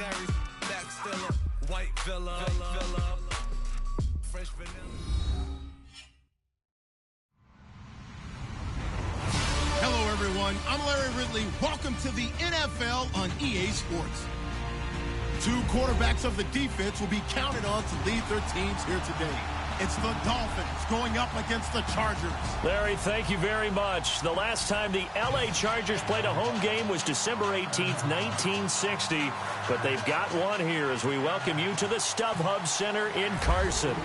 canaries, back stiller, white villa, fresh vanilla. Hello, everyone. I'm Larry Ridley. Welcome to the NFL on EA Sports. Two quarterbacks of the defense will be counted on to lead their teams here today. It's the Dolphins going up against the Chargers. Larry, thank you very much. The last time the L.A. Chargers played a home game was December 18th, 1960. But they've got one here as we welcome you to the StubHub Center in Carson.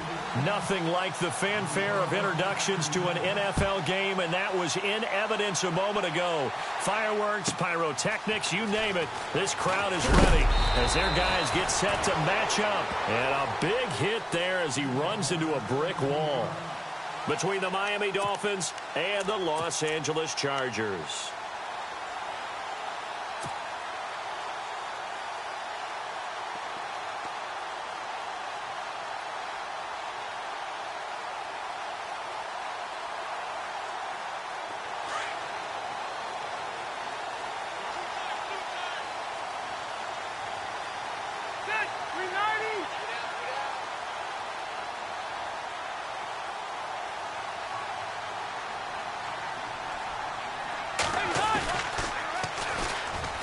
Nothing like the fanfare of introductions to an NFL game, and that was in evidence a moment ago. Fireworks, pyrotechnics, you name it. This crowd is ready as their guys get set to match up. And a big hit there as he runs into a brick wall between the Miami Dolphins and the Los Angeles Chargers.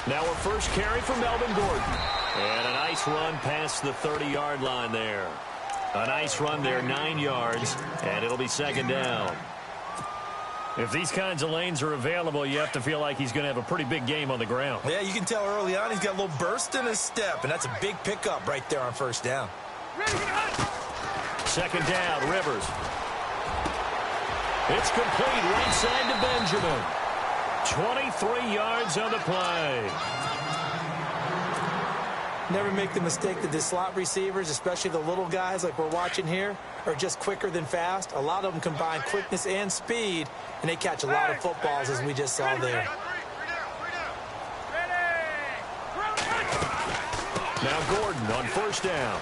Now a first carry for Melvin Gordon. And a nice run past the 30-yard line there. A nice run there, 9 yards, and it'll be second down. If these kinds of lanes are available, you have to feel like he's going to have a pretty big game on the ground. Yeah, you can tell early on he's got a little burst in his step, and that's a big pickup right there on first down. Second down, Rivers. It's complete right side to Benjamin. 23 yards on the play. Never make the mistake that the slot receivers, especially the little guys like we're watching here, are just quicker than fast. A lot of them combine quickness and speed, and they catch a lot of footballs, as we just saw there. Now Gordon on first down.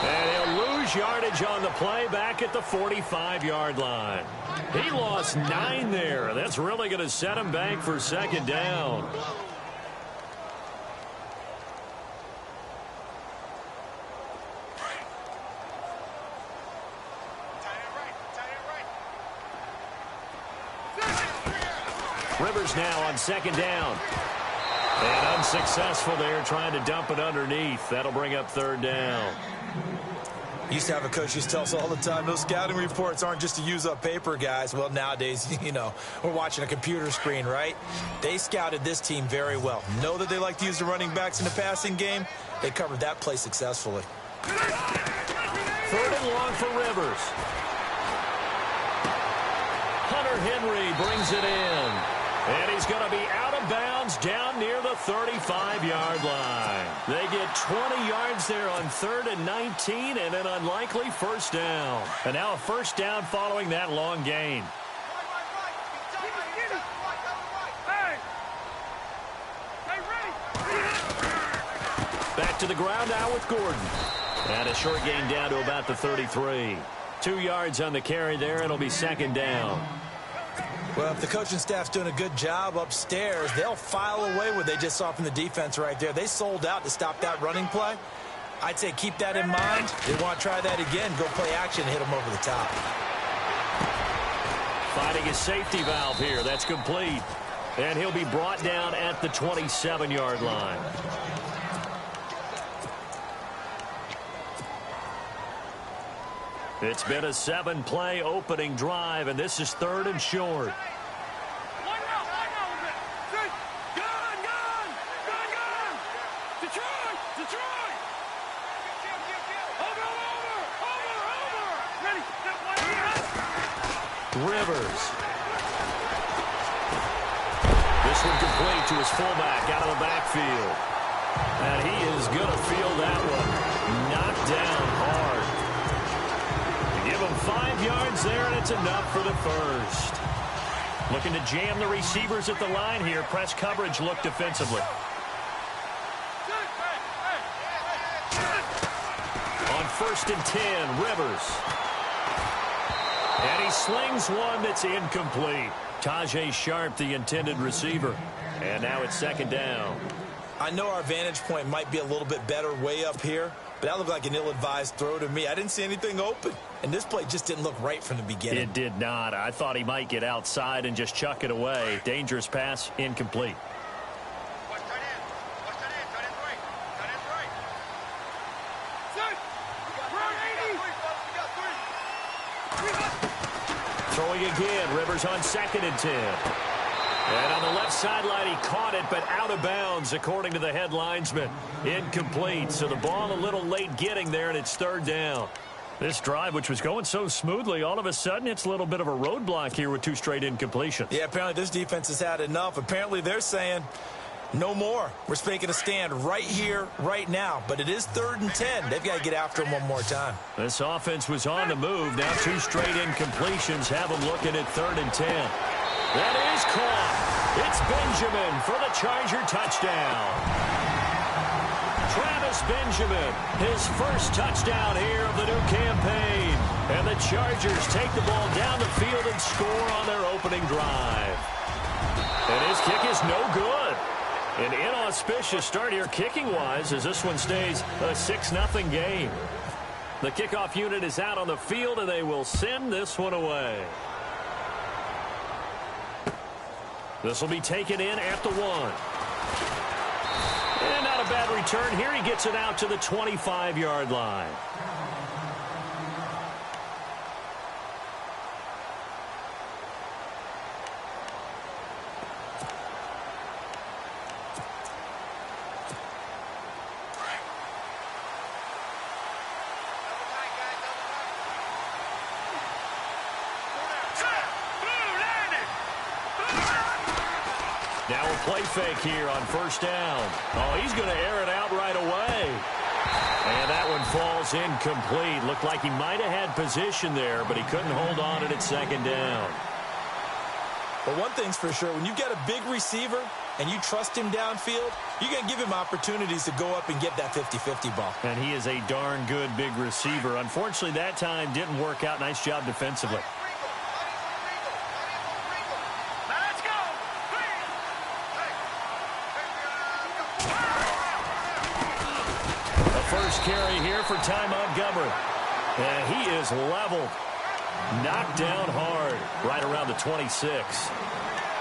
And he'll lose yardage on the play back at the 45-yard line. He lost 9 there. That's really going to set him back for second down. Rivers now on second down. And unsuccessful there, trying to dump it underneath. That'll bring up third down. Used to have a coach used to tell us all the time, those scouting reports aren't just to use up paper, guys. Well, nowadays, you know, we're watching a computer screen, right? They scouted this team very well. Know that they like to use the running backs in the passing game. They covered that play successfully. Third and long for Rivers. Hunter Henry brings it in. And he's going to be out of bounds down near the 35-yard line. They get 20 yards there on 3rd and 19 and an unlikely first down. And now a first down following that long gain. Back to the ground now with Gordon. And a short gain down to about the 33. 2 yards on the carry there. It'll be second down. Well, if the coaching staff's doing a good job upstairs, they'll file away what they just saw from the defense right there. They sold out to stop that running play. I'd say keep that in mind. They want to try that again, go play action and hit them over the top. Finding his safety valve here. That's complete. And he'll be brought down at the 27-yard line. It's been a 7-play opening drive, and this is 3rd and short. Rivers. This one complete to his fullback out of the backfield. And he is going to feel that one. Knocked down hard. Give him 5 yards there, and it's enough for the first. Looking to jam the receivers at the line here. Press coverage look defensively. On 1st and 10, Rivers. And he slings one that's incomplete. Tajay Sharp, the intended receiver. And now it's second down. I know our vantage point might be a little bit better way up here, but that looked like an ill-advised throw to me. I didn't see anything open, and this play just didn't look right from the beginning. It did not. I thought he might get outside and just chuck it away. Dangerous pass, incomplete. Throwing again. Rivers on 2nd and 10. And on the left sideline, he caught it, but out of bounds, according to the head linesman. Incomplete. So the ball a little late getting there, and it's 3rd down. This drive, which was going so smoothly, all of a sudden it's a little bit of a roadblock here with 2 straight incompletions. Yeah, apparently this defense has had enough. Apparently they're saying no more. We're making a stand right here, right now. But it is 3rd and 10. They've got to get after him one more time. This offense was on the move. Now 2 straight incompletions have them looking at 3rd and 10. That is caught. It's Benjamin for the Charger touchdown. Travis Benjamin, his first touchdown here of the new campaign. And the Chargers take the ball down the field and score on their opening drive. And his kick is no good. An inauspicious start here kicking-wise as this one stays a 6-0 game. The kickoff unit is out on the field, and they will send this one away. This will be taken in at the 1. And not a bad return here. He gets it out to the 25-yard line. Now a play fake here on 1st down. Oh, he's going to air it out right away. And that one falls incomplete. Looked like he might have had position there, but he couldn't hold on it at 2nd down. But one thing's for sure, when you've got a big receiver and you trust him downfield, you're going to give him opportunities to go up and get that 50-50 ball. And he is a darn good big receiver. Unfortunately, that time didn't work out. Nice job defensively. First carry here for Ty Montgomery. And he is leveled. Knocked down hard right around the 26.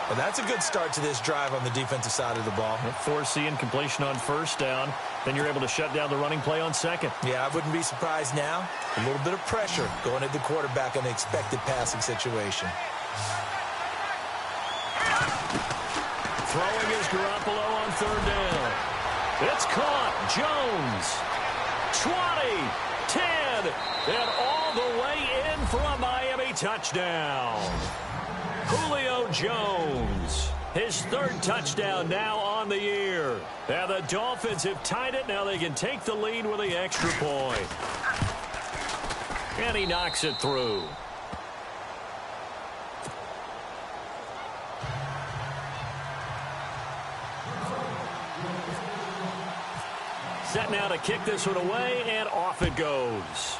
Well, that's a good start to this drive on the defensive side of the ball. Forcing incompletion on 1st down. Then you're able to shut down the running play on 2nd. Yeah, I wouldn't be surprised now. A little bit of pressure going at the quarterback in the expected passing situation. Throwing is Garoppolo on 3rd down. It's caught. Jones. 20, 10, and all the way in for a Miami touchdown. Julio Jones, his 3rd touchdown now on the year. And the Dolphins have tied it. Now they can take the lead with the extra point. And he knocks it through. Set now to kick this one away, and off it goes.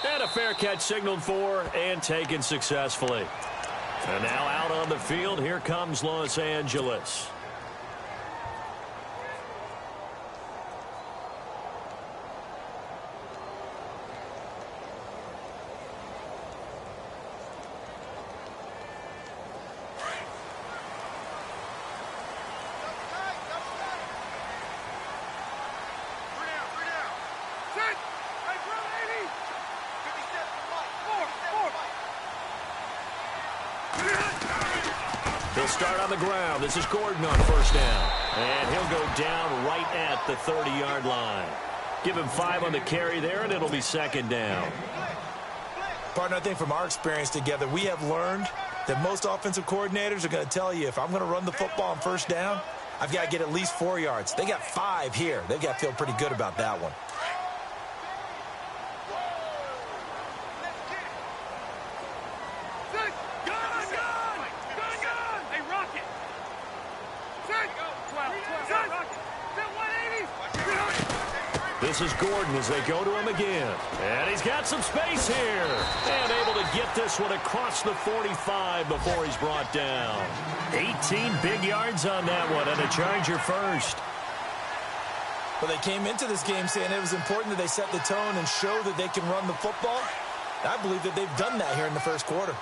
And a fair catch signaled for and taken successfully. And now out on the field, here comes Los Angeles. He'll start on the ground. This is Gordon on 1st down. And he'll go down right at the 30-yard line. Give him 5 on the carry there, and it'll be 2nd down. Partner, I think from our experience together, we have learned that most offensive coordinators are going to tell you, if I'm going to run the football on 1st down, I've got to get at least 4 yards. They got 5 here. They've got to feel pretty good about that one. This is Gordon as they go to him again. And he's got some space here. And able to get this one across the 45 before he's brought down. 18 big yards on that one, and a Charger first. Well, they came into this game saying it was important that they set the tone and show that they can run the football. I believe that they've done that here in the first quarter.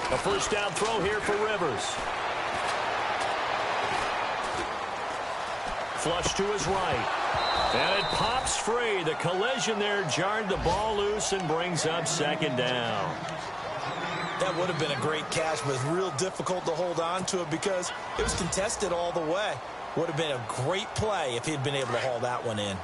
A first down throw here for Rivers. Flush to his right. And it pops free. The collision there jarred the ball loose and brings up second down. That would have been a great catch, but it's real difficult to hold on to it because it was contested all the way. Would have been a great play if he'd been able to haul that one in.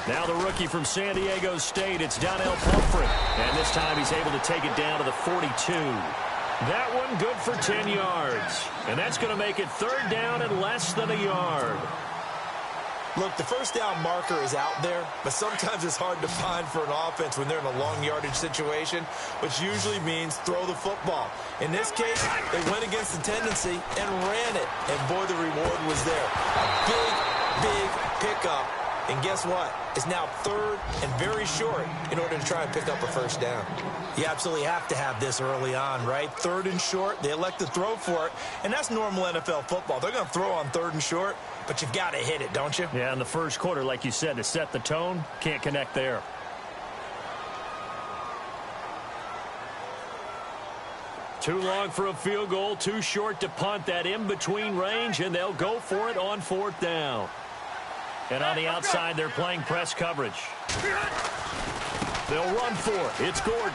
Now the rookie from San Diego State, it's Donnell Pumphrey. And this time he's able to take it down to the 42. That one good for 10 yards. And that's going to make it third down and less than a yard. Look, the first down marker is out there, but sometimes it's hard to find for an offense when they're in a long yardage situation, which usually means throw the football. In this case, they went against the tendency and ran it. And boy, the reward was there. A big pickup. And guess what? It's now third and very short in order to try and pick up a first down. You absolutely have to have this early on, right? Third and short, they elect to throw for it, and that's normal NFL football. They're going to throw on third and short, but you've got to hit it, don't you? Yeah, in the first quarter, like you said, to set the tone, can't connect there. Too long for a field goal, too short to punt. That in-between range, and they'll go for it on fourth down. And on the outside, they're playing press coverage. They'll run for it. It's Gordon.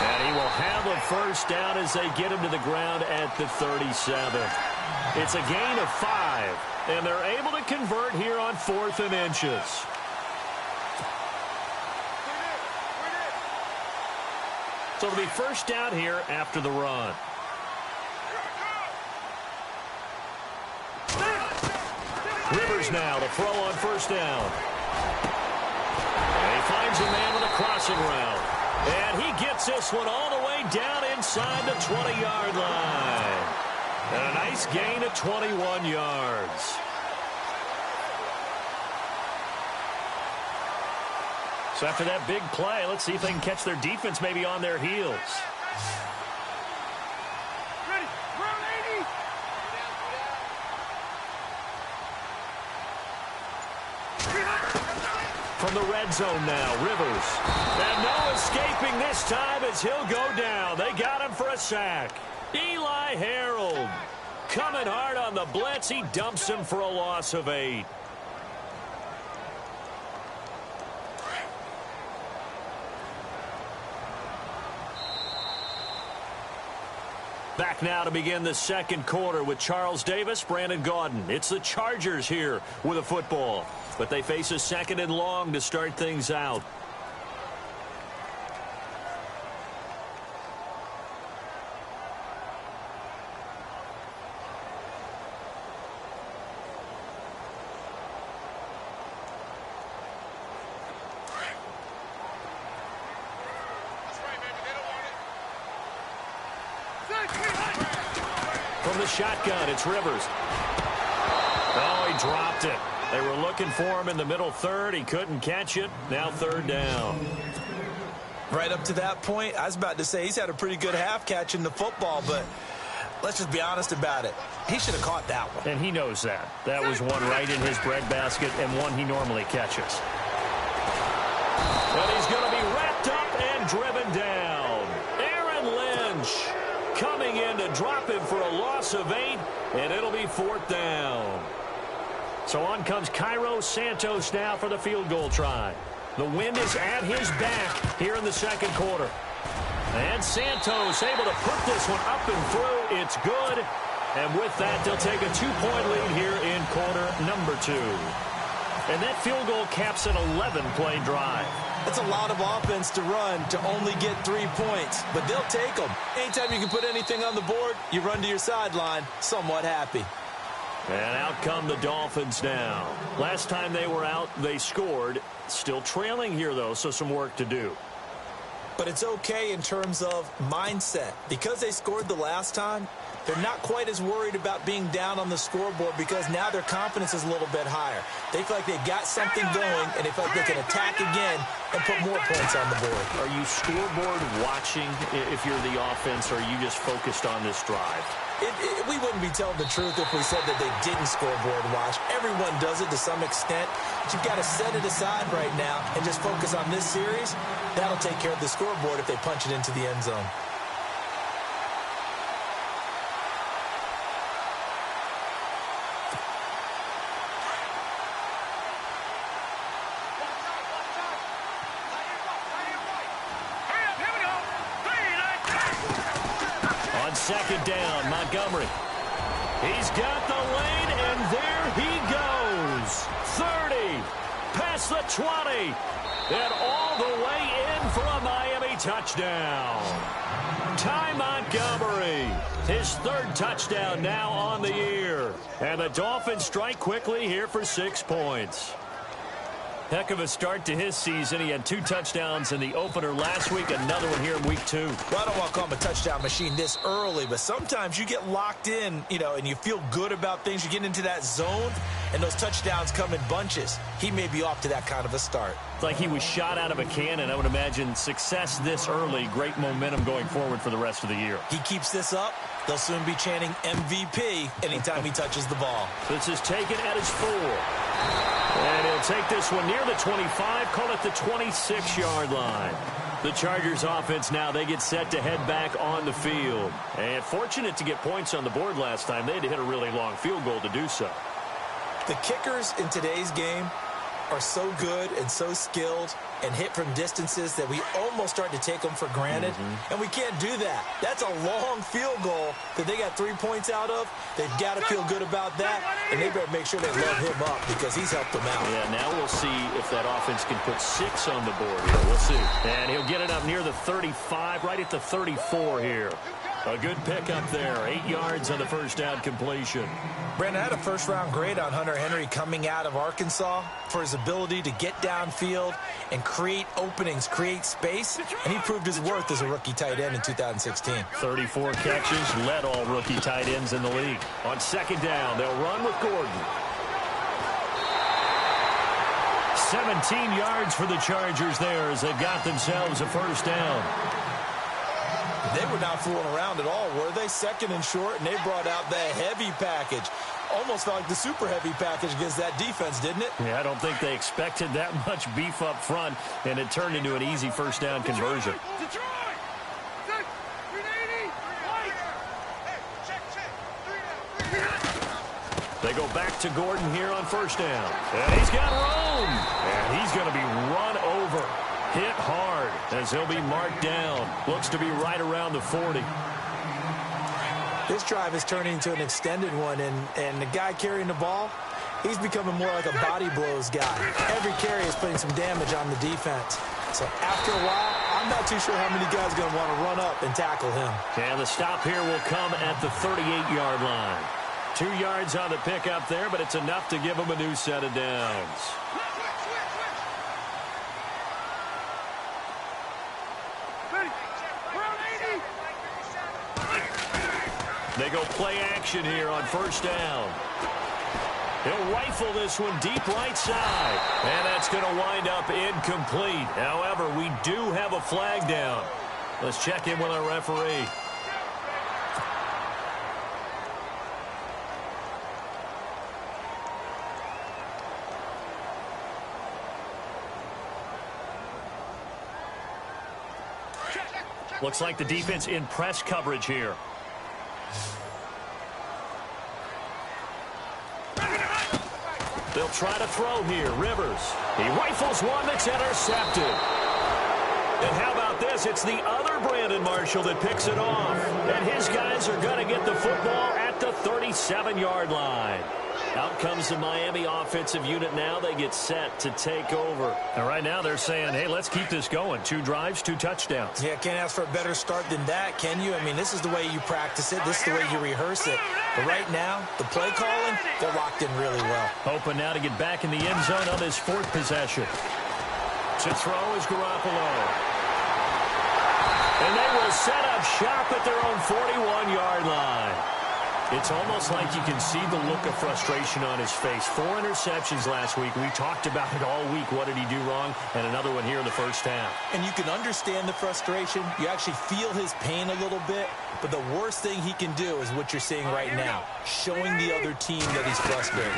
And he will have a first down as they get him to the ground at the 37. It's a gain of 5, and they're able to convert here on 4th and inches. So it'll be first down here after the run. Rivers now to throw on first down. And he finds a man with a crossing route. And he gets this one all the way down inside the 20-yard line. And a nice gain of 21 yards. So after that big play, let's see if they can catch their defense maybe on their heels. From the red zone now, Rivers. And no escaping this time as he'll go down. They got him for a sack. Eli Harold coming hard on the blitz. He dumps him for a loss of 8. Back now to begin the second quarter with Charles Davis, Brandon Gaudin. It's the Chargers here with a football. But they face a second and long to start things out. From the shotgun, it's Rivers. Oh, he dropped it. They were looking for him in the middle third. He couldn't catch it. Now third down. Right up to that point, I was about to say he's had a pretty good half catching the football, but let's just be honest about it. He should have caught that one. And he knows that. That was one right in his breadbasket and one he normally catches. But he's going to be wrapped up and driven down. Aaron Lynch coming in to drop him for a loss of 8, and it'll be fourth down. So on comes Cairo Santos now for the field goal try. The wind is at his back here in the second quarter. And Santos able to put this one up and through. It's good. And with that, they'll take a 2-point lead here in quarter number 2. And that field goal caps an 11-play drive. That's a lot of offense to run to only get 3 points, but they'll take them. Anytime you can put anything on the board, you run to your sideline somewhat happy. And out come the Dolphins now. Last time they were out, they scored. Still trailing here, though, so some work to do. But it's okay in terms of mindset. Because they scored the last time, they're not quite as worried about being down on the scoreboard because now their confidence is a little bit higher. They feel like they've got something going, and they feel like they can attack again and put more points on the board. Are you scoreboard watching if you're the offense, or are you just focused on this drive? We wouldn't be telling the truth if we said that they didn't scoreboard watch. Everyone does it to some extent. But you've got to set it aside right now and just focus on this series. That'll take care of the scoreboard if they punch it into the end zone. Second down, Montgomery. He's got the lane, and there he goes. 30, past the 20, and all the way in for a Miami touchdown. Ty Montgomery, his third touchdown now on the year. And the Dolphins strike quickly here for 6 points. Heck of a start to his season. He had 2 touchdowns in the opener last week, another one here in week 2. Well, I don't want to call him a touchdown machine this early, but sometimes you get locked in, and you feel good about things. You get into that zone, and those touchdowns come in bunches. He may be off to that kind of a start. It's like he was shot out of a cannon. I would imagine success this early, great momentum going forward for the rest of the year. He keeps this up, they'll soon be chanting MVP anytime he touches the ball. This is taken at his 4. And he'll take this one near the 25, call it the 26-yard line. The Chargers offense now, they get set to head back on the field. And fortunate to get points on the board last time. They had to hit a really long field goal to do so. The kickers in today's game are so good and so skilled and hit from distances that we almost start to take them for granted. And we can't do that. That's a long field goal that they got 3 points out of. They've got to feel good about that, and they better make sure they load him up because he's helped them out. Yeah, now we'll see if that offense can put 6 on the board here. We'll see. And he'll get it up near the 35, right at the 34 here. A good pickup there. 8 yards on the first down completion. Brandon, I had a first-round grade on Hunter Henry coming out of Arkansas for his ability to get downfield and create openings, create space, and he proved his worth as a rookie tight end in 2016. 34 catches, led all rookie tight ends in the league. On second down, they'll run with Gordon. 17 yards for the Chargers there as they've got themselves a first down. They were not fooling around at all, were they? Second and short, and they brought out the heavy package. Almost felt like the super heavy package against that defense, didn't it? Yeah, I don't think they expected that much beef up front, and it turned into an easy first down conversion. They go back to Gordon here on first down. And he's got room. And he's going to be run over. Hit hard as he'll be marked down. Looks to be right around the 40. This drive is turning into an extended one, and the guy carrying the ball, he's becoming more like a body blows guy. Every carry is putting some damage on the defense. So after a while, I'm not too sure how many guys are going to want to run up and tackle him. And the stop here will come at the 38-yard line. 2 yards on the pickup there, but it's enough to give him a new set of downs. They go play action here on first down. He'll rifle this one deep right side. And that's going to wind up incomplete. However, we do have a flag down. Let's check in with our referee. Looks like the defense in press coverage here. They'll try to throw here. Rivers. He rifles one that's intercepted. And how about this? It's the other Brandon Marshall that picks it off. And his guys are going to get the football at the 37-yard line. Out comes the Miami offensive unit now. They get set to take over. And right now they're saying, hey, let's keep this going. 2 drives, 2 touchdowns. Yeah, can't ask for a better start than that, can you? I mean, this is the way you practice it. This is the way you rehearse it. But right now, the play calling, they're locked in really well. Hoping now to get back in the end zone on this 4th possession. To throw is Garoppolo. And they will set up shop at their own 41-yard line. It's almost like you can see the look of frustration on his face. 4 interceptions last week. We talked about it all week. What did he do wrong? And another one here in the first half. And you can understand the frustration. You actually feel his pain a little bit. But the worst thing he can do is what you're seeing right now, showing the other team that he's frustrated.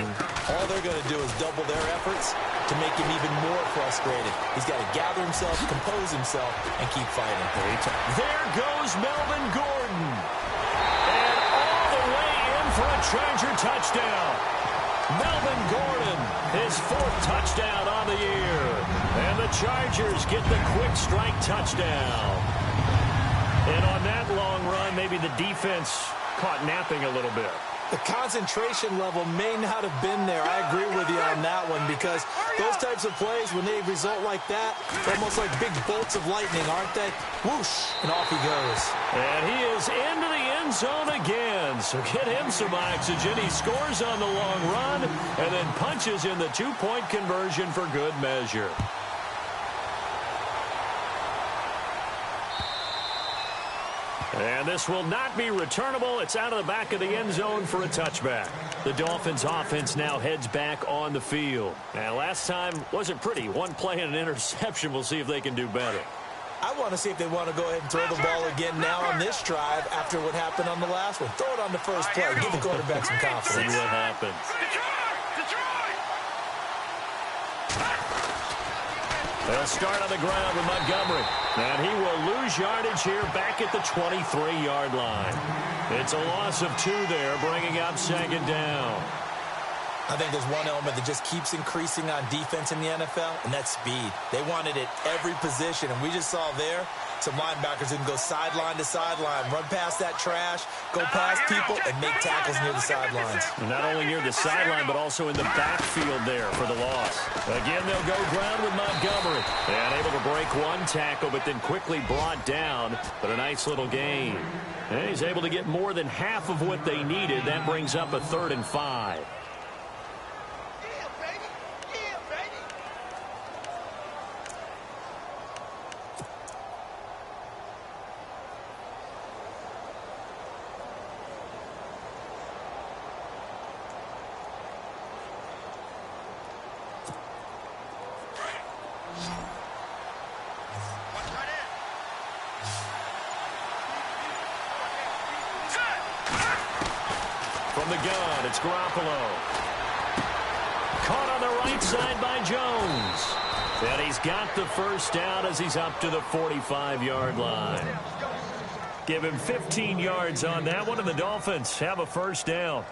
All they're going to do is double their efforts to make him even more frustrated. He's got to gather himself, compose himself, and keep fighting. There goes Melvin Gordon. And all the way in for a Charger touchdown. Melvin Gordon, his 4th touchdown on the year. And the Chargers get the quick strike touchdown. And on that long run, maybe the defense caught napping a little bit. The concentration level may not have been there. I agree with you on that one because those types of plays, when they result like that, they're almost like big bolts of lightning, aren't they? Whoosh, and off he goes. And he is into the end zone again. So get him some oxygen. He scores on the long run and then punches in the 2-point conversion for good measure. And this will not be returnable. It's out of the back of the end zone for a touchback. The Dolphins offense now heads back on the field. And last time wasn't pretty. 1 play and an interception. We'll see if they can do better. I want to see if they want to go ahead and throw the ball again now on this drive after what happened on the last one. Throw it on the first play. Give the quarterback some confidence. See what happens. They'll start on the ground with Montgomery. And he will lose yardage here back at the 23-yard line. It's a loss of 2 there, bringing up 2nd down. I think there's one element that just keeps increasing on defense in the NFL, and that's speed. They want it at every position, and we just saw there some linebackers who can go sideline to sideline, run past that trash, go past people, and make tackles near the sidelines. And not only near the sideline, but also in the backfield there for the loss. Again, they'll go ground with Montgomery. And able to break 1 tackle, but then quickly brought down. But a nice little gain. And he's able to get more than half of what they needed. That brings up a 3rd and 5. From the gun, it's Garoppolo. Caught on the right side by Jones. And he's got the first down as he's up to the 45-yard line. Give him 15 yards on that one, and the Dolphins have a first down.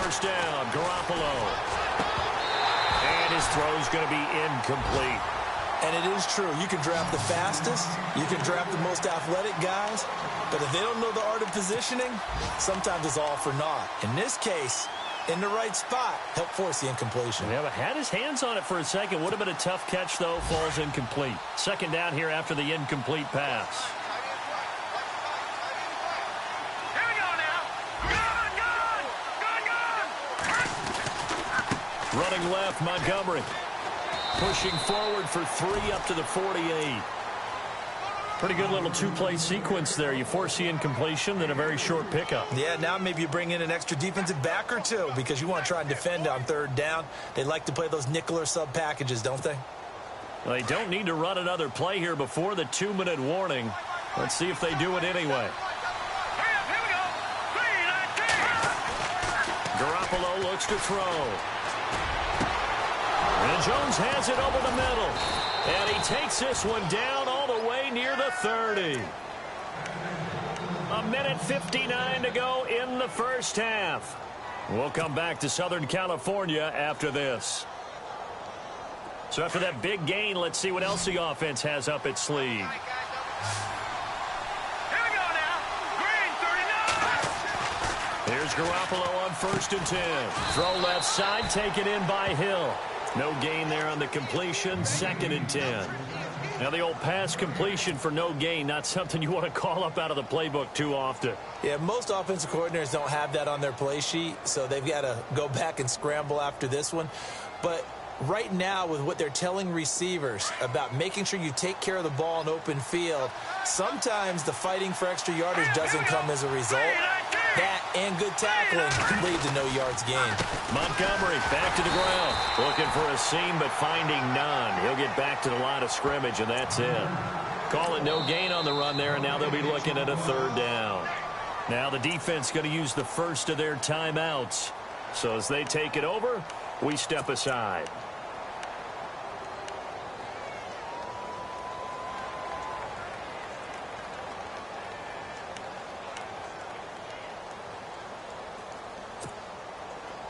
First down, Garoppolo. And his throw's going to be incomplete. And it is true. You can draft the fastest. You can draft the most athletic guys. But if they don't know the art of positioning, sometimes it's all for naught. In this case, in the right spot, help force the incompletion. Yeah, but had his hands on it for a second. Would have been a tough catch, though. Falls incomplete. 2nd down here after the incomplete pass. Running left, Montgomery. Pushing forward for 3 up to the 48. Pretty good little 2-play sequence there. You force the incompletion, then a very short pickup. Yeah, now maybe you bring in an extra defensive back or 2 because you want to try and defend on 3rd down. They like to play those nickel or sub packages, don't they? Well, they don't need to run another play here before the 2-minute warning. Let's see if they do it anyway. Garoppolo looks to throw. And Jones has it over the middle. And he takes this one down all the way near the 30. 1:59 to go in the first half. We'll come back to Southern California after this. So after that big gain, let's see what else the offense has up its sleeve. Here's Garoppolo on 1st and 10. Throw left side, taken in by Hill. No gain there on the completion, 2nd and 10. Now the old pass completion for no gain, not something you want to call up out of the playbook too often. Yeah, most offensive coordinators don't have that on their play sheet, so they've got to go back and scramble after this one. But right now, with what they're telling receivers about making sure you take care of the ball in open field, sometimes the fighting for extra yardage doesn't come as a result. That and good tackling lead to no yards gained. Montgomery back to the ground. Looking for a seam, but finding none. He'll get back to the line of scrimmage, and that's it. Call it no gain on the run there, and now they'll be looking at a 3rd down. Now the defense going to use the first of their timeouts. So as they take it over, we step aside.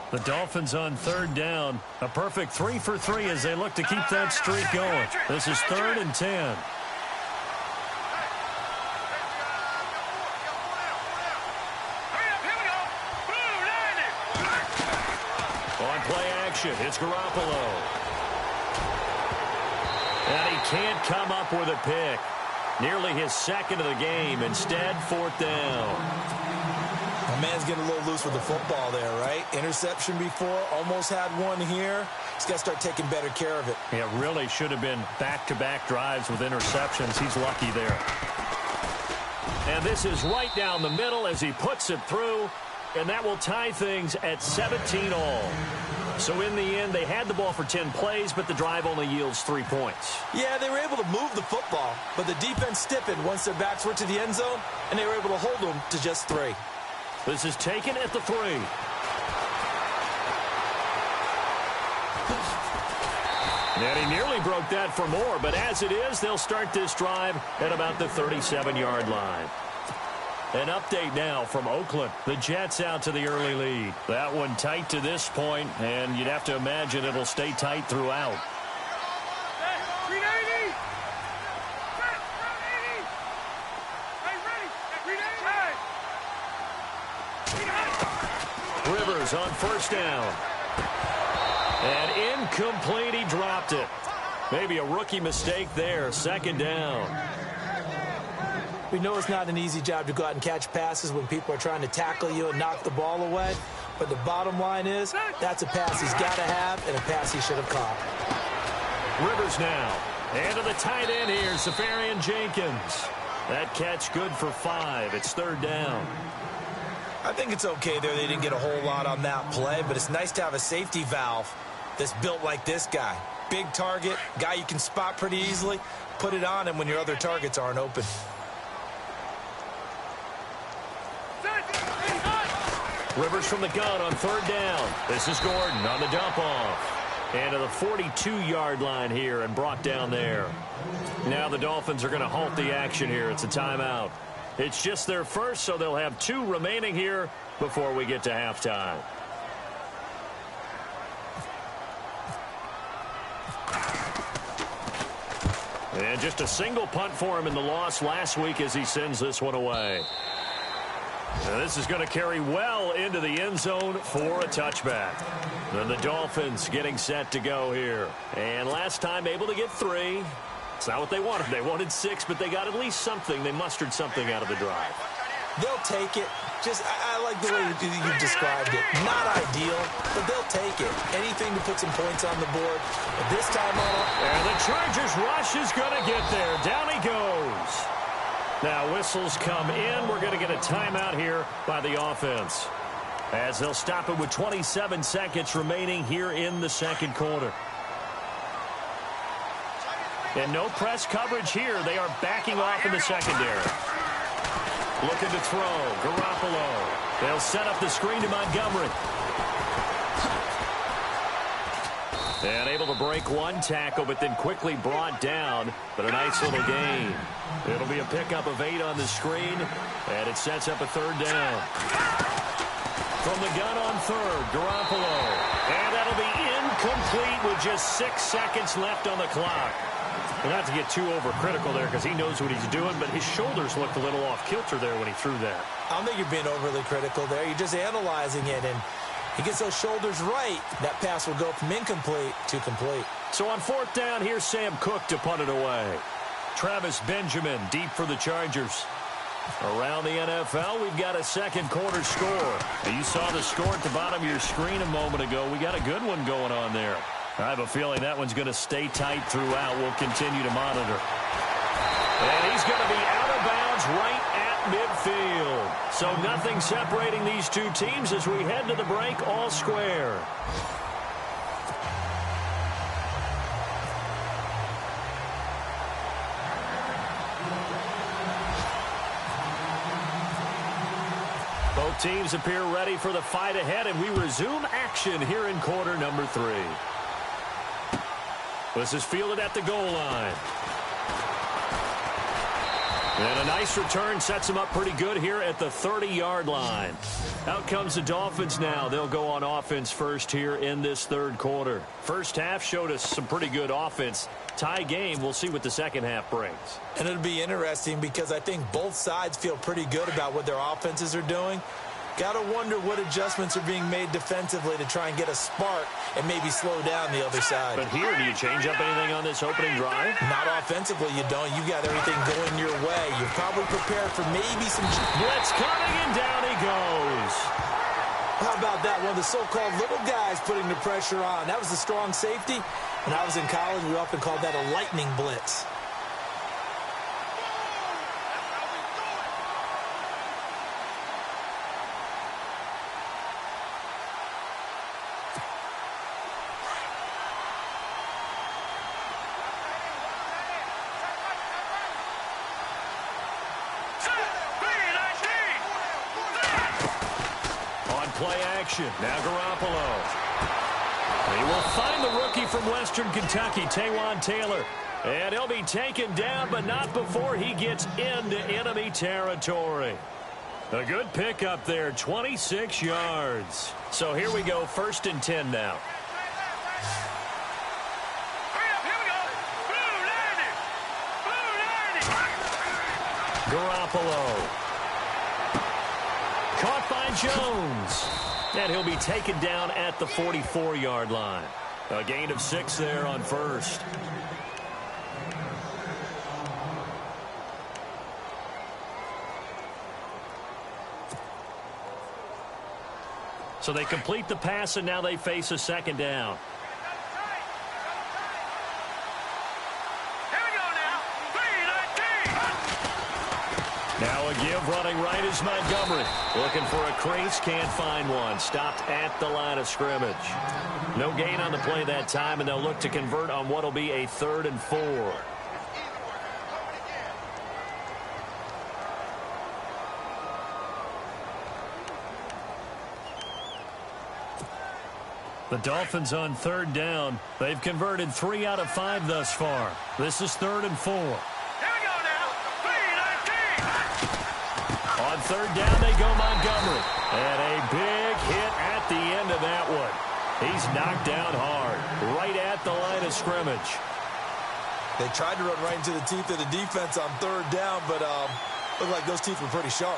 The Dolphins on 3rd down. A perfect 3 for 3 as they look to keep that streak going. This is 3rd and 10. On play action, it's Garoppolo. And he can't come up with a pick. Nearly his 2nd of the game. Instead, 4th down. My man's getting a little loose with the football there, right? Interception before, almost had one here. He's got to start taking better care of it. Yeah, really should have been back-to-back drives with interceptions. He's lucky there. And this is right down the middle as he puts it through, and that will tie things at 17 all. So in the end, they had the ball for 10 plays, but the drive only yields 3 points. Yeah, they were able to move the football, but the defense stiffened once their backs were to the end zone, and they were able to hold them to just 3. This is taken at the 3. And he nearly broke that for more, but as it is, they'll start this drive at about the 37-yard line. An update now from Oakland. The Jets out to the early lead. That one tight to this point, and you'd have to imagine it'll stay tight throughout. Rivers on 1st down. And incomplete, he dropped it. Maybe a rookie mistake there, 2nd down. We know it's not an easy job to go out and catch passes when people are trying to tackle you and knock the ball away. But the bottom line is, that's a pass he's got to have and a pass he should have caught. Rivers now. And to the tight end here, Safarian Jenkins. That catch good for 5. It's 3rd down. I think it's okay there. They didn't get a whole lot on that play, but it's nice to have a safety valve that's built like this guy. Big target, guy you can spot pretty easily. Put it on him when your other targets aren't open. Rivers from the gun on 3rd down. This is Gordon on the dump off. And to the 42-yard line here and brought down there. Now the Dolphins are going to halt the action here. It's a timeout. It's just their first, so they'll have 2 remaining here before we get to halftime. And just a single punt for him in the loss last week as he sends this one away. And this is going to carry well into the end zone for a touchback. Then the Dolphins getting set to go here. And last time able to get 3. It's not what they wanted. They wanted 6, but they got at least something. They mustered something out of the drive. They'll take it. Just, I like the way you described it. Not ideal, but they'll take it. Anything to put some points on the board. But this time on. And the Chargers rush is going to get there. Down he goes. Now whistles come in. We're going to get a timeout here by the offense, as they'll stop it with 27 seconds remaining here in the 2nd quarter. And no press coverage here. They are backing off in the secondary. Looking to throw. Garoppolo. They'll set up the screen to Montgomery. And able to break one tackle, but then quickly brought down. But a nice little gain. It'll be a pickup of 8 on the screen, and it sets up a third down. From the gun on third, Garoppolo. And that'll be incomplete with just 6 seconds left on the clock. And not to get too overcritical there because he knows what he's doing, but his shoulders looked a little off kilter there when he threw that. I don't think you're being overly critical there. You're just analyzing it, and he gets those shoulders right. That pass will go from incomplete to complete. So on fourth down, here's Sam Cook to punt it away. Travis Benjamin deep for the Chargers. Around the NFL, we've got a second quarter score. You saw the score at the bottom of your screen a moment ago. We got a good one going on there. I have a feeling that one's going to stay tight throughout. We'll continue to monitor. And he's going to be out of bounds right at midfield. So nothing separating these two teams as we head to the break, all square. Both teams appear ready for the fight ahead, and we resume action here in quarter number 3. This is fielded at the goal line. And a nice return sets him up pretty good here at the 30-yard line. Out comes the Dolphins now. They'll go on offense first here in this third quarter. First half showed us some pretty good offense. Tie game. We'll see what the second half brings. And it'll be interesting because I think both sides feel pretty good about what their offenses are doing. Got to wonder what adjustments are being made defensively to try and get a spark and maybe slow down the other side. But here, do you change up anything on this opening drive? Not offensively, you don't. You got everything going your way. You're probably prepared for maybe some blitz coming, and down he goes. How about that? One of the so-called little guys putting the pressure on. That was the strong safety. When I was in college, we often called that a lightning blitz. Play action. Now Garoppolo. He will find the rookie from Western Kentucky, Taywan Taylor. And he'll be taken down, but not before he gets into enemy territory. A good pickup there, 26 yards. So here we go, 1st and 10 now. Garoppolo. Caught by Jones. And he'll be taken down at the 44-yard line. A gain of 6 there on first. So they complete the pass, and now they face a second down. Now a give running right is Montgomery. Looking for a crease, can't find one. Stopped at the line of scrimmage. No gain on the play that time, and they'll look to convert on what will be a 3rd and 4. The Dolphins on 3rd down. They've converted 3 out of 5 thus far. This is 3rd and 4. On 3rd down, they go Montgomery. And a big hit at the end of that one. He's knocked down hard, right at the line of scrimmage. They tried to run right into the teeth of the defense on 3rd down, but looked like those teeth were pretty sharp.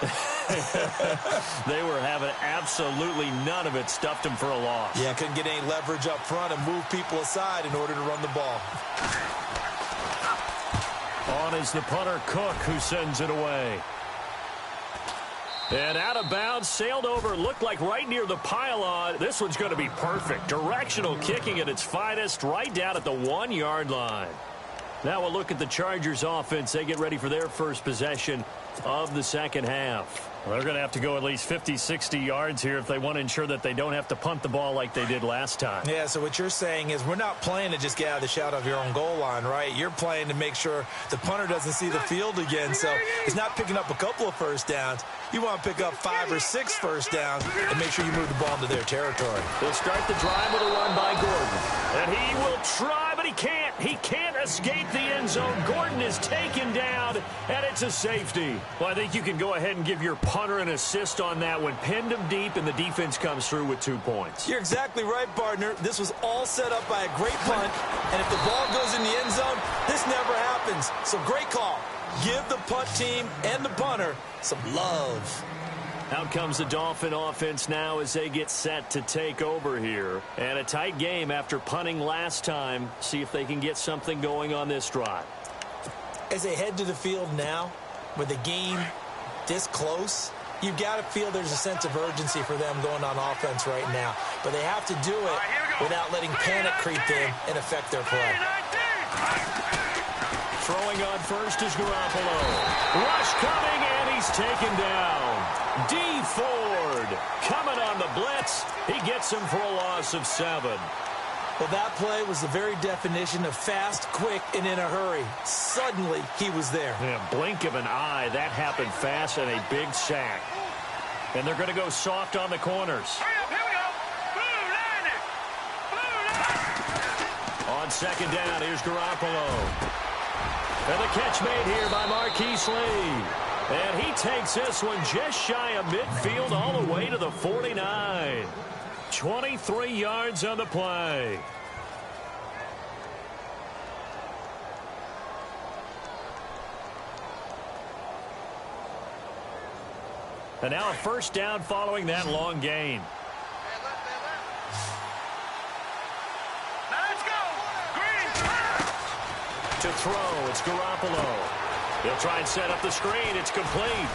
They were having absolutely none of it. Stuffed him for a loss. Yeah, couldn't get any leverage up front and move people aside in order to run the ball. On is the punter, Cook, who sends it away. And out of bounds, sailed over, looked like right near the pylon. This one's going to be perfect. Directional kicking at its finest, right down at the 1-yard line. Now we'll look at the Chargers offense. They get ready for their first possession of the second half. Well, they're going to have to go at least 50, 60 yards here if they want to ensure that they don't have to punt the ball like they did last time. Yeah, so what you're saying is we're not playing to just get out of the shadow of your own goal line, right? You're playing to make sure the punter doesn't see the field again. So it's not picking up a couple of first downs. You want to pick up 5 or 6 first downs and make sure you move the ball into their territory. They'll start the drive with a run by Gordon. And he will try, but he can't. He can't escape the end zone. Gordon is taken down, and it's a safety. Well, I think you can go ahead and give your punter an assist on that one. Pinned him deep, and the defense comes through with 2 points. You're exactly right, partner. This was all set up by a great punt, and if the ball goes in the end zone, this never happens. So great call. Give the punt team and the punter some love. Out comes the Dolphin offense now as they get set to take over here. And a tight game after punting last time. See if they can get something going on this drive. As they head to the field now, with the game this close, you've got to feel there's a sense of urgency for them going on offense right now. But they have to do it without letting panic creep in and affect their play. Throwing on first is Garoppolo. Rush coming, and he's taken down. D. Ford coming on the blitz. He gets him for a loss of 7. Well, that play was the very definition of fast, quick, and in a hurry. Suddenly, he was there. Yeah, blink of an eye. That happened fast and a big sack. And they're going to go soft on the corners. Here we go. On second down, here's Garoppolo. And the catch made here by Marquise Lee. And he takes this one just shy of midfield all the way to the 49. 23 yards on the play. And now a first down following that long gain. Now let's go. Green. To throw, it's Garoppolo. He'll try and set up the screen. It's complete.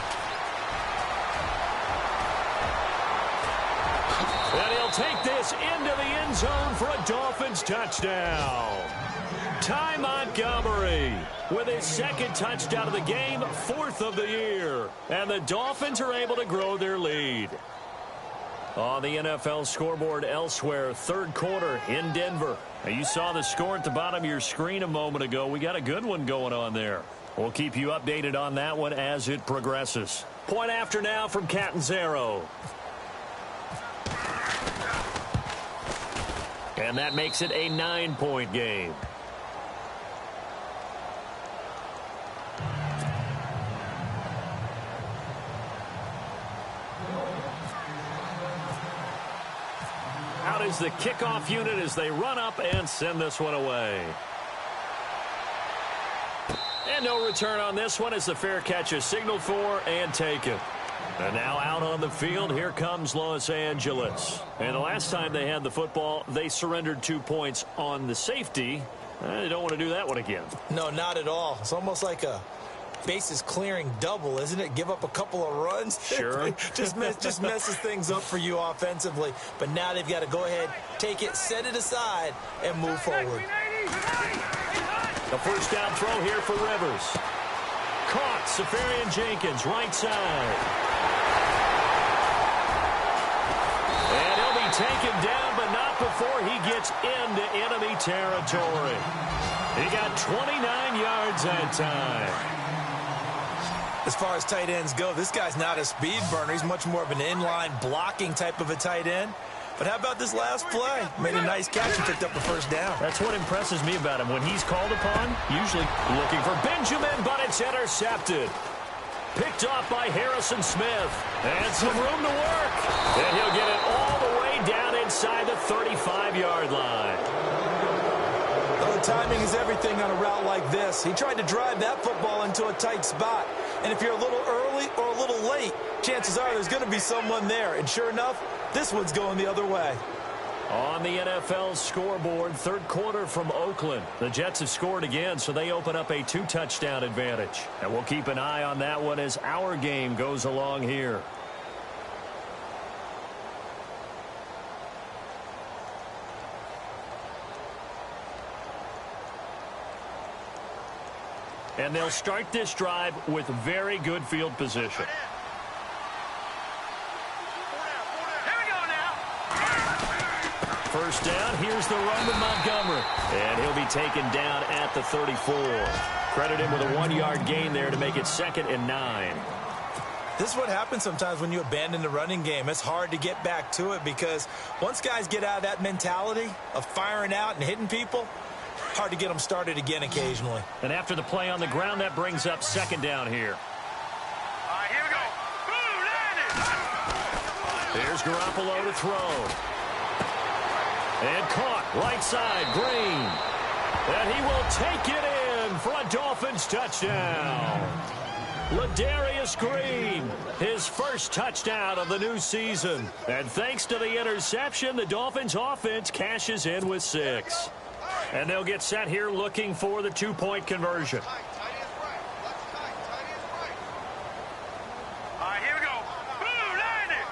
And he'll take this into the end zone for a Dolphins touchdown. Ty Montgomery with his second touchdown of the game, 4th of the year. And the Dolphins are able to grow their lead. On the NFL scoreboard elsewhere, 3rd quarter in Denver. Now, you saw the score at the bottom of your screen a moment ago. We got a good one going on there. We'll keep you updated on that one as it progresses. Point after now from Catanzaro. And that makes it a 9-point game. Out is the kickoff unit as they run up and send this one away. And no return on this one as the fair catch is signaled for and taken. And now out on the field, here comes Los Angeles. And the last time they had the football, they surrendered 2 points on the safety. They don't want to do that one again. No, not at all. It's almost like a bases clearing double, isn't it? Give up a couple of runs. Sure. just messes things up for you offensively. But now they've got to go ahead, take it, set it aside, and move forward. The first down throw here for Rivers. Caught. Safarian Jenkins, right side. And he'll be taken down, but not before he gets into enemy territory. He got 29 yards that time. As far as tight ends go, this guy's not a speed burner. He's much more of an inline blocking type of a tight end. But how about this last play? Made a nice catch and picked up the first down. That's what impresses me about him. When he's called upon, usually looking for Benjamin, but it's intercepted. Picked off by Harrison Smith. And some room to work. And he'll get it all the way down inside the 35-yard line. Oh, timing is everything on a route like this. He tried to drive that football into a tight spot. And if you're a little early or a little late, chances are there's going to be someone there. And sure enough, this one's going the other way. On the NFL scoreboard, 3rd quarter from Oakland. The Jets have scored again, so they open up a 2-touchdown advantage. And we'll keep an eye on that one as our game goes along here. And they'll start this drive with very good field position. First down, here's the run with Montgomery. And he'll be taken down at the 34. Credit him with a 1-yard gain there to make it 2nd and 9. This is what happens sometimes when you abandon the running game. It's hard to get back to it because once guys get out of that mentality of firing out and hitting people, hard to get them started again occasionally. And after the play on the ground, that brings up second down here. All right, here we go. Boom, landed. Here's Garoppolo to throw. And caught right side, Green. And he will take it in for a Dolphins touchdown. Ladarius Green, his first touchdown of the new season. And thanks to the interception, the Dolphins offense cashes in with 6. And they'll get set here looking for the 2-point conversion. All right, here we go. Boom, landed.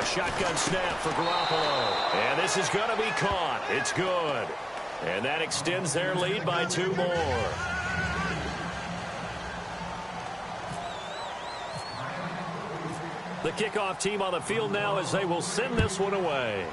A shotgun snap for Garoppolo. And this is going to be caught. It's good. And that extends their lead by 2 more. The kickoff team on the field now as they will send this one away.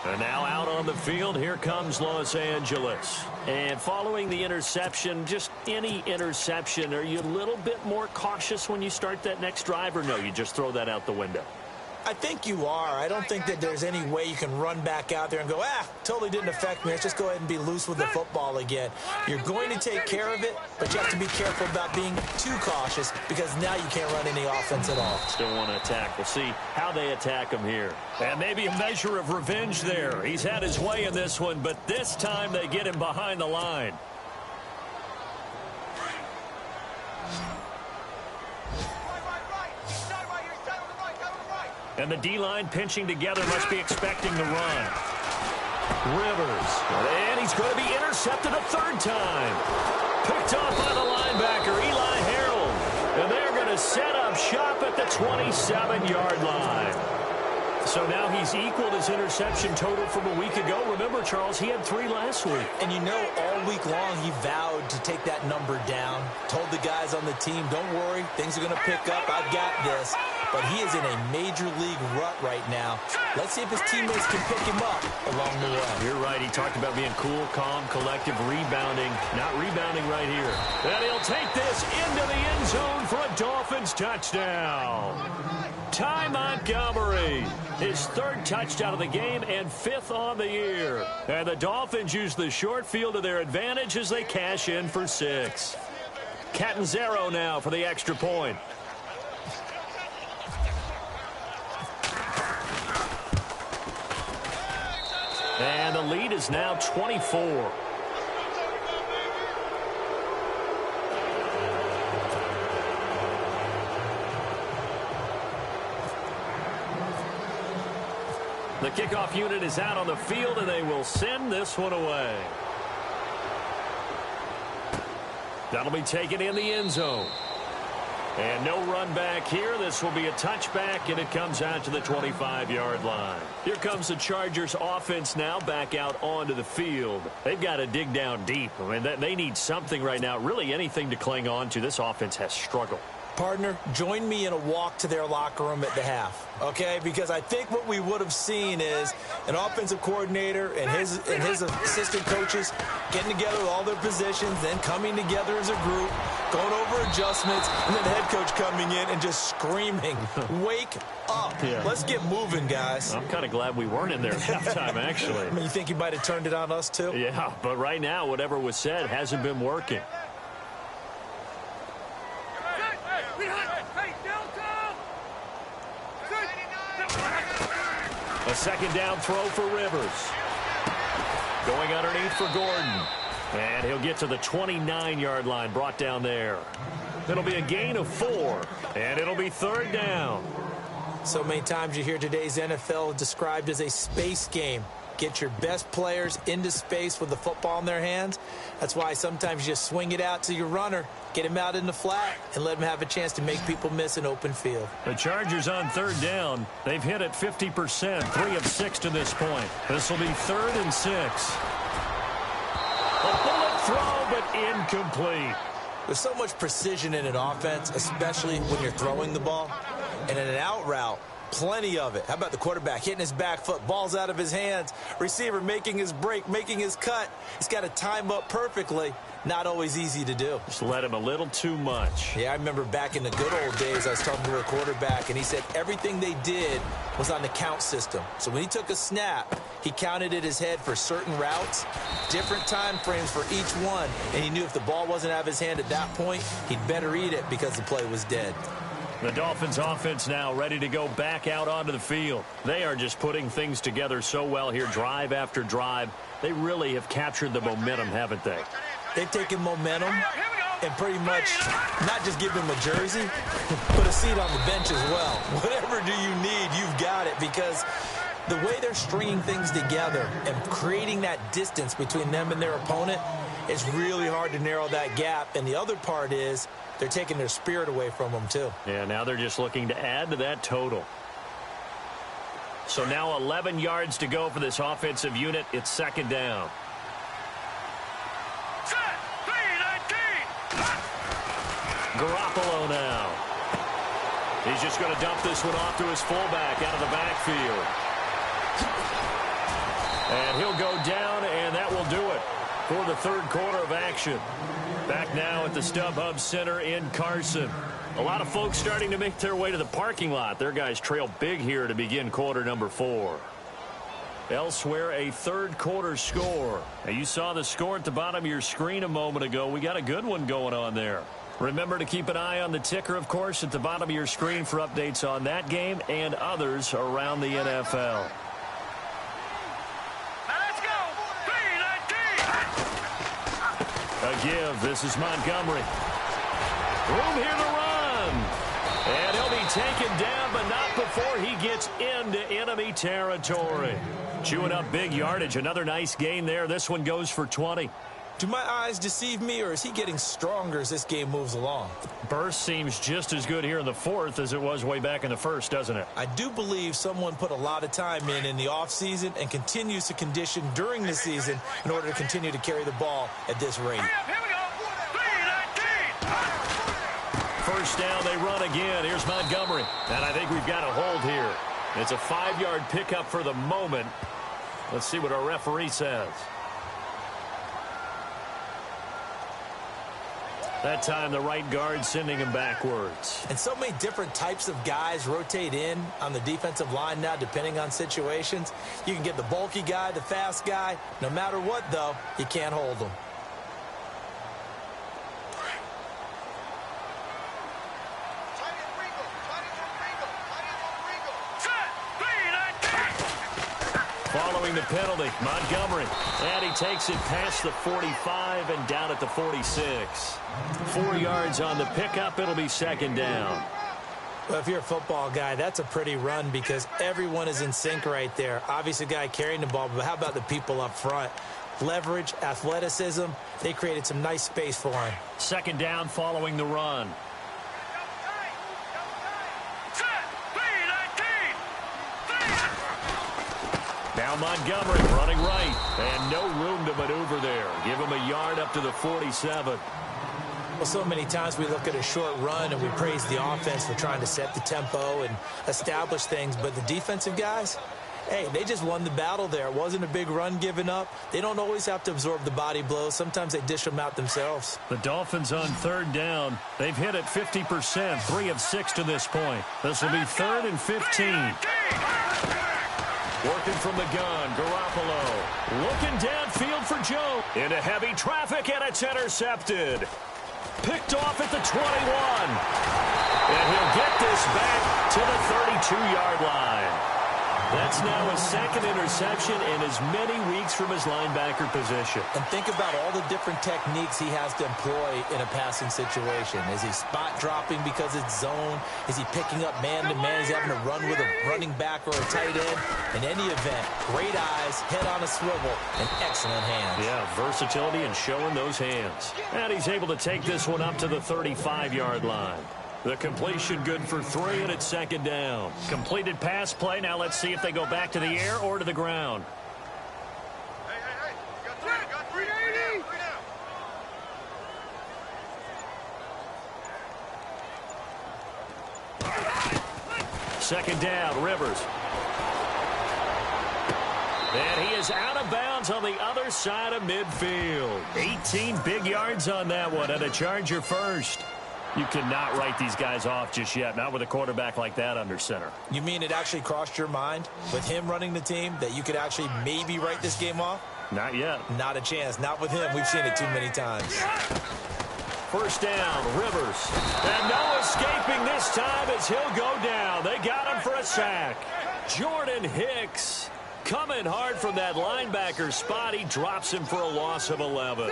And now out on the field, here comes Los Angeles. And following the interception, just any interception, are you a little bit more cautious when you start that next drive, or no, you just throw that out the window? I think you are. I don't think that there's any way you can run back out there and go, totally didn't affect me. Let's just go ahead and be loose with the football again. You're going to take care of it, but you have to be careful about being too cautious because now you can't run any offense at all. Still want to attack. We'll see how they attack him here. And maybe a measure of revenge there. He's had his way in this one, but this time they get him behind the line. And the D-line pinching together must be expecting the run. Rivers. And he's going to be intercepted a 3rd time. Picked off by the linebacker, Eli Harold. And they're going to set up shop at the 27-yard line. So now he's equaled his interception total from a week ago. Remember, Charles, he had 3 last week. And you know, all week long he vowed to take that number down. Told the guys on the team, don't worry, things are going to pick up. I've got this. But he is in a major league rut right now. Let's see if his teammates can pick him up along the way. You're right. He talked about being cool, calm, collective, rebounding. Not rebounding right here. And he'll take this into the end zone for a Dolphins touchdown. Ty Montgomery, his 3rd touchdown of the game and 5th on the year. And the Dolphins use the short field to their advantage as they cash in for 6. Catanzaro now for the extra point. And the lead is now 24. The kickoff unit is out on the field, and they will send this one away. That'll be taken in the end zone. And no run back here. This will be a touchback, and it comes out to the 25-yard line. Here comes the Chargers offense now back out onto the field. They've got to dig down deep. I mean, they need something right now, really anything to cling on to. This offense has struggled. Partner, join me in a walk to their locker room at the half, okay? Because I think what we would have seen is an offensive coordinator and his assistant coaches getting together with all their positions, then coming together as a group, going over adjustments, and then the head coach coming in and just screaming, wake up. Yeah. Let's get moving, guys. I'm kind of glad we weren't in there at halftime, actually. I mean, you think you might have turned it on us, too? Yeah, but right now, whatever was said hasn't been working. A 2nd down throw for Rivers. Going underneath for Gordon. And he'll get to the 29-yard line, brought down there. It'll be a gain of 4, and it'll be 3rd down. So many times you hear today's NFL described as a space game. Get your best players into space with the football in their hands. That's why sometimes you just swing it out to your runner, get him out in the flat, and let him have a chance to make people miss an open field. The Chargers on 3rd down. They've hit it 50%, 3 of 6 to this point. This will be 3rd and 6. A bullet throw, but incomplete. There's so much precision in an offense, especially when you're throwing the ball. And in an out route, Plenty of it. How about the quarterback hitting his back foot, balls out of his hands, receiver making his break, making his cut. He's got to time up perfectly. Not always easy to do. Just let him a little too much. Yeah, I remember back in the good old days, I was talking to a quarterback, and he said everything they did was on the count system. So when he took a snap, he counted in his head for certain routes, different time frames for each one, and he knew if the ball wasn't out of his hand at that point, he'd better eat it because the play was dead. The Dolphins offense now ready to go back out onto the field. They are just putting things together so well here, drive after drive. They really have captured the momentum, haven't they? They've taken momentum and pretty much not just give him a jersey, but a seat on the bench as well. Whatever do you need, you've got it, because the way they're stringing things together and creating that distance between them and their opponent, it's really hard to narrow that gap. And the other part is they're taking their spirit away from them, too. Yeah, now they're just looking to add to that total. So now 11 yards to go for this offensive unit. It's second down. Garoppolo now. He's just going to dump this one off to his fullback out of the backfield. And he'll go down, and that will do it for the third quarter of action. Back now at the StubHub Center in Carson. A lot of folks starting to make their way to the parking lot. Their guys trail big here to begin quarter number 4. Elsewhere, a third quarter score. Now, you saw the score at the bottom of your screen a moment ago. We got a good one going on there. Remember to keep an eye on the ticker, of course, at the bottom of your screen for updates on that game and others around the NFL. Let's go. 3-19. A give. This is Montgomery. Room here to run. And he'll be taken down, but not before he gets into enemy territory. Chewing up big yardage. Another nice gain there. This one goes for 20. Do my eyes deceive me, or is he getting stronger as this game moves along? Burst seems just as good here in the fourth as it was way back in the first, doesn't it? I do believe someone put a lot of time in the offseason and continues to condition during the season in order to continue to carry the ball at this rate. Here we go. 3-19. First down, they run again. Here's Montgomery. And I think we've got a hold here. It's a 5-yard pickup for the moment. Let's see what our referee says. That time, the right guard sending him backwards. And so many different types of guys rotate in on the defensive line now, depending on situations. You can get the bulky guy, the fast guy. No matter what, though, you can't hold them. Following the penalty, Montgomery. And he takes it past the 45 and down at the 46. 4 yards on the pickup. It'll be second down. Well, if you're a football guy, that's a pretty run because everyone is in sync right there. Obviously, the guy carrying the ball, but how about the people up front? Leverage, athleticism. They created some nice space for him. Second down following the run. Now Montgomery running right, and no room to maneuver there. Give him a yard up to the 47. Well, so many times we look at a short run and we praise the offense for trying to set the tempo and establish things, but the defensive guys, hey, they just won the battle there. It wasn't a big run given up. They don't always have to absorb the body blows. Sometimes they dish them out themselves. The Dolphins on third down. They've hit it 50%, 3 of 6 to this point. This will be 3rd and 15. Working from the gun, Garoppolo. Looking downfield for Joe. Into heavy traffic, and it's intercepted. Picked off at the 21. And he'll get this back to the 32-yard line. That's now his second interception in as many weeks from his linebacker position. And think about all the different techniques he has to employ in a passing situation. Is he spot dropping because it's zone? Is he picking up man-to-man? Is he having to run with a running back or a tight end? In any event, great eyes, head on a swivel, and excellent hands. Yeah, versatility and showing those hands. And he's able to take this one up to the 35-yard line. The completion good for 3, and it's second down. Completed pass play. Now let's see if they go back to the air or to the ground. Hey. Got 3 now. Second down, Rivers. And he is out of bounds on the other side of midfield. 18 big yards on that one, and a Charger first. You cannot write these guys off just yet, not with a quarterback like that under center. You mean it actually crossed your mind with him running the team that you could actually maybe write this game off? Not yet. Not a chance. Not with him. We've seen it too many times. First down, Rivers. And no escaping this time as he'll go down. They got him for a sack. Jordan Hicks coming hard from that linebacker spot. He drops him for a loss of 11.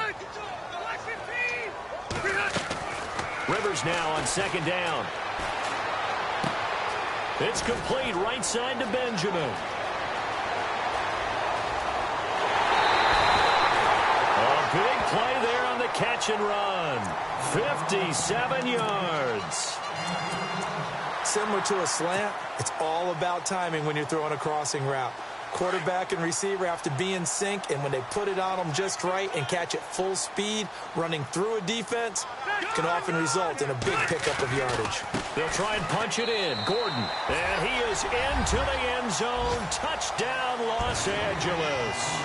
Rivers now on second down. It's complete right side to Benjamin. A big play there on the catch and run. 57 yards. Similar to a slant, it's all about timing when you're throwing a crossing route. Quarterback and receiver have to be in sync, and when they put it on them just right and catch it full speed, running through a defense can often result in a big pickup of yardage. They'll try and punch it in. Gordon. And he is into the end zone. Touchdown, Los Angeles.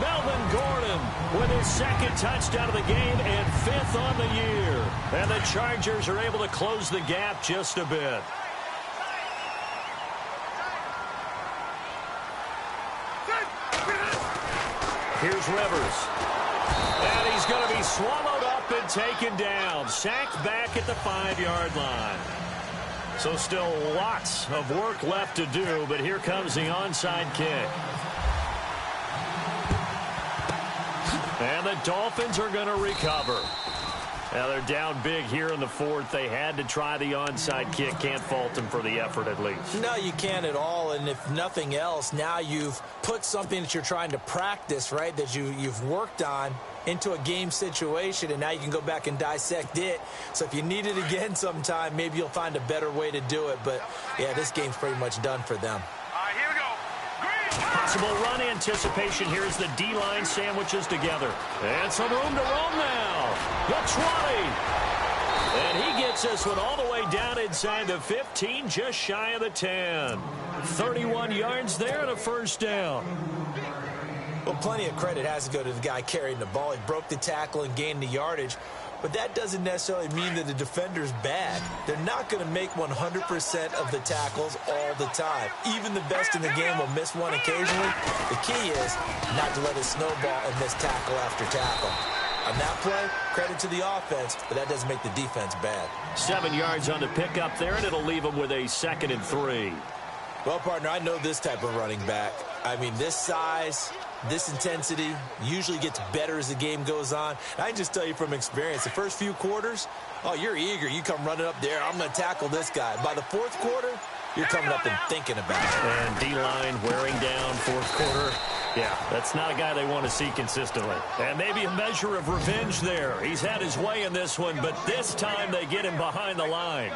Melvin Gordon with his second touchdown of the game and 5th on the year. And the Chargers are able to close the gap just a bit. Here's Rivers. And he's going to be swallowed up and taken down. Sacked back at the 5-yard line. So still lots of work left to do, but here comes the onside kick. And the Dolphins are going to recover. Now they're down big here in the 4th. They had to try the onside kick. Can't fault them for the effort at least. No, you can't at all. And if nothing else, now you've put something that you're trying to practice, right, that you've worked on into a game situation, and now you can go back and dissect it. So if you need it again sometime, maybe you'll find a better way to do it. But, yeah, this game's pretty much done for them. Here we go. Possible run anticipation here as the D-line sandwiches together. And some room to roam now. The 20. And he gets this one all the way down inside the 15, just shy of the 10. 31 yards there and a first down. Well, plenty of credit has to go to the guy carrying the ball. He broke the tackle and gained the yardage. But that doesn't necessarily mean that the defender's bad. They're not going to make 100% of the tackles all the time. Even the best in the game will miss one occasionally. The key is not to let it snowball and miss tackle after tackle. On that play, credit to the offense, but that doesn't make the defense bad. 7 yards on the pickup there, and it'll leave them with a 2nd and 3. Well, partner, I know this type of running back. I mean, this size, this intensity usually gets better as the game goes on. And I can just tell you from experience, the first few quarters, oh, you're eager. You come running up there, I'm going to tackle this guy. By the 4th quarter, you're coming up and thinking about it. And D-line wearing down 4th quarter. Yeah, that's not a guy they want to see consistently. And maybe a measure of revenge there. He's had his way in this one, but this time they get him behind the line.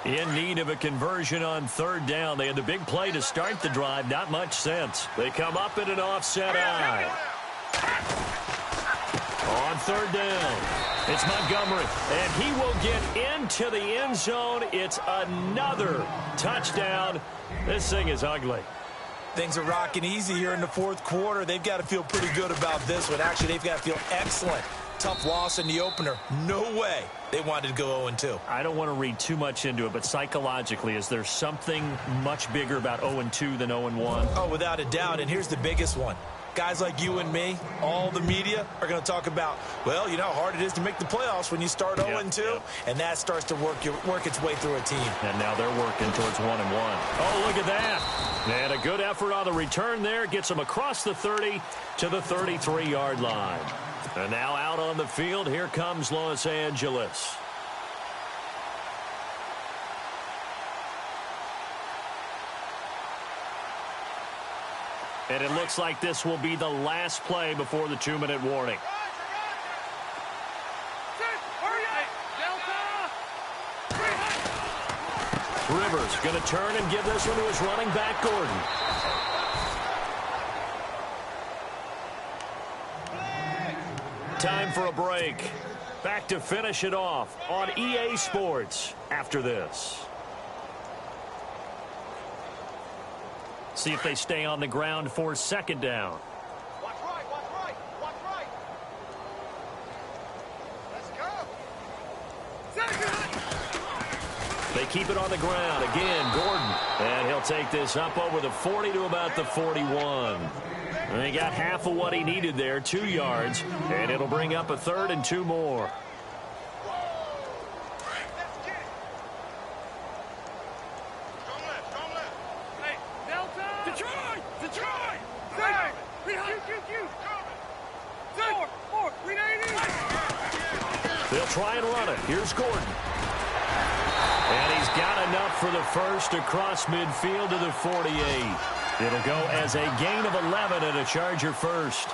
In need of a conversion on 3rd down. They had the big play to start the drive. Not much sense. They come up in an offset eye. On 3rd down, it's Montgomery. And he will get into the end zone. It's another touchdown. This thing is ugly. Things are rocking easy here in the 4th quarter. They've got to feel pretty good about this one. Actually, they've got to feel excellent. Tough loss in the opener. No way they wanted to go 0-2. I don't want to read too much into it, but psychologically, is there something much bigger about 0-2 than 0-1? Oh, without a doubt, and here's the biggest one. Guys like you and me, all the media, are going to talk about, well, you know how hard it is to make the playoffs when you start 0-2, and that starts to work its way through a team. And now they're working towards 1-1. Oh, look at that. And a good effort on the return there. Gets them across the 30 to the 33-yard line. And now out on the field, here comes Los Angeles. And it looks like this will be the last play before the 2-minute warning. Rivers going to turn and give this one to his running back, Gordon. Time for a break. Back to finish it off on EA Sports after this. See if they stay on the ground for second down. Watch right, watch right, watch right. Let's go. They keep it on the ground. Again, Gordon. And he'll take this up over the 40 to about the 41. And he got half of what he needed there, 2 yards. And it'll bring up a 3rd and 2 more. They'll try and run it. Here's Gordon. And he's got enough for the first across midfield to the 48. It'll go as a gain of 11 and a Charger first.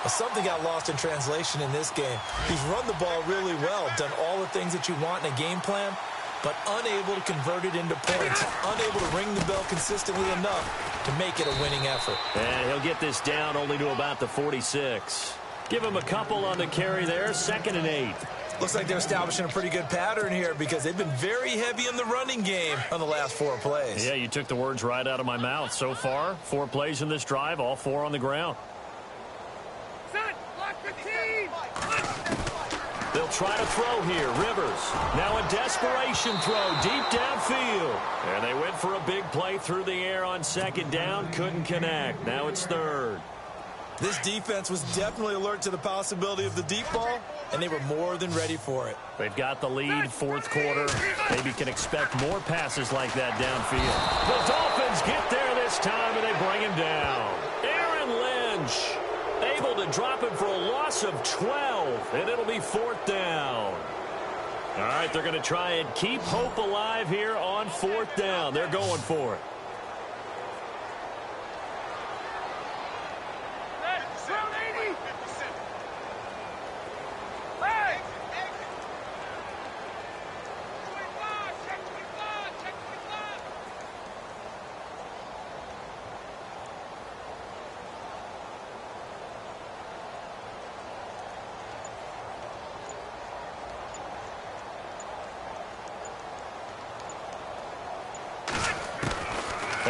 Something got lost in translation in this game. He's run the ball really well, done all the things that you want in a game plan, but unable to convert it into points, unable to ring the bell consistently enough to make it a winning effort. And he'll get this down only to about the 46. Give him a couple on the carry there, 2nd and 8. Looks like they're establishing a pretty good pattern here because they've been very heavy in the running game on the last 4 plays. Yeah, you took the words right out of my mouth. So far, 4 plays in this drive, all 4 on the ground. They'll try to throw here. Rivers. Now a desperation throw deep downfield. And they went for a big play through the air on 2nd down. Couldn't connect. Now it's 3rd. This defense was definitely alert to the possibility of the deep ball, and they were more than ready for it. They've got the lead, 4th quarter. Maybe can expect more passes like that downfield. The Dolphins get there this time, and they bring him down. Aaron Lynch able to drop him for a loss of 12, and it'll be 4th down. All right, they're going to try and keep hope alive here on 4th down. They're going for it.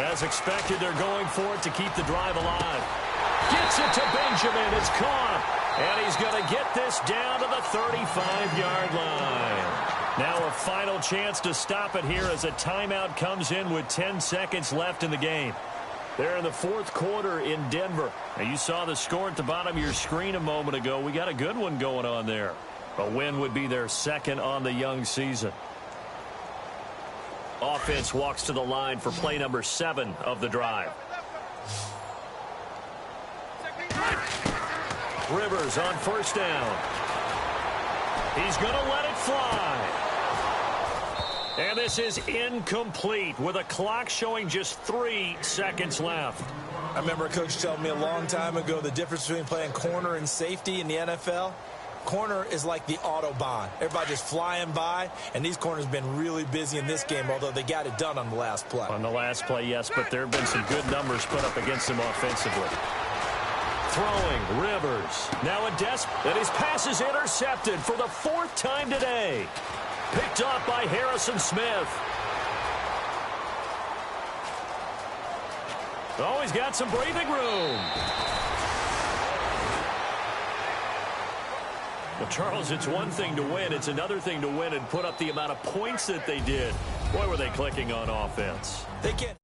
As expected, they're going for it to keep the drive alive. Gets it to Benjamin. It's caught. And he's going to get this down to the 35-yard line. Now a final chance to stop it here as a timeout comes in with 10 seconds left in the game. They're in the 4th quarter in Denver. Now you saw the score at the bottom of your screen a moment ago. We got a good one going on there. A win would be their 2nd on the young season. Offense walks to the line for play number 7 of the drive. Rivers on 1st down. He's going to let it fly. And this is incomplete with a clock showing just 3 seconds left. I remember a coach telling me a long time ago the difference between playing corner and safety in the NFL. Corner is like the Autobahn. Everybody just flying by, and these corners have been really busy in this game, although they got it done on the last play. On the last play, yes, but there have been some good numbers put up against them offensively. Throwing, Rivers. Now a and his pass is intercepted for the 4th time today. Picked off by Harrison Smith. Oh, he's got some breathing room. Well, Charles, it's one thing to win. It's another thing to win and put up the amount of points that they did. Boy, were they clicking on offense. They can't.